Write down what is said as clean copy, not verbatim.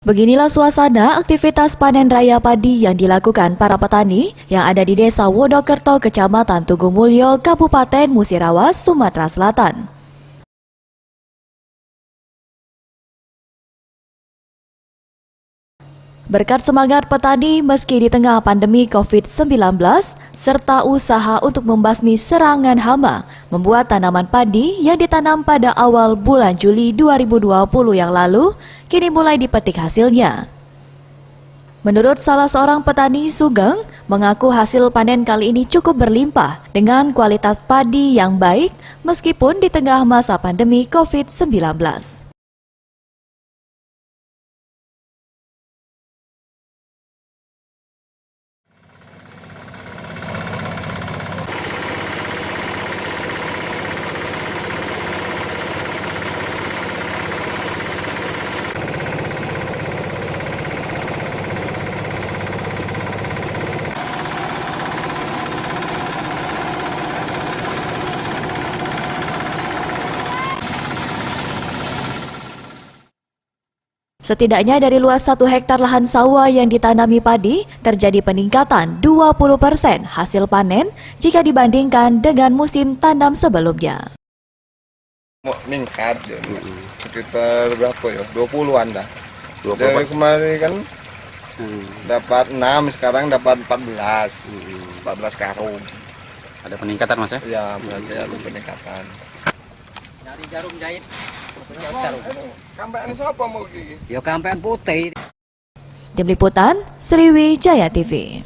Beginilah suasana aktivitas panen raya padi yang dilakukan para petani yang ada di Desa Wonokerto, Kecamatan Tugumulyo, Kabupaten Musirawas, Sumatera Selatan. Berkat semangat petani meski di tengah pandemi COVID-19 serta usaha untuk membasmi serangan hama, membuat tanaman padi yang ditanam pada awal bulan Juli 2020 yang lalu kini mulai dipetik hasilnya. Menurut salah seorang petani Sugeng, mengaku hasil panen kali ini cukup berlimpah dengan kualitas padi yang baik meskipun di tengah masa pandemi COVID-19. Setidaknya dari luas 1 hektar lahan sawah yang ditanami padi, terjadi peningkatan 20% hasil panen jika dibandingkan dengan musim tanam sebelumnya. Meningkat ya, sekitar berapa ya? 20-an dah. Dari kemarin kan dapat 6, sekarang dapat 14 karung. Ada peningkatan Mas ya? Ya, berarti ada peningkatan. Dari jarum jahit. Kampean siapa mau gigi? Ya kampean putih. Tim Liputan, Sriwijaya TV.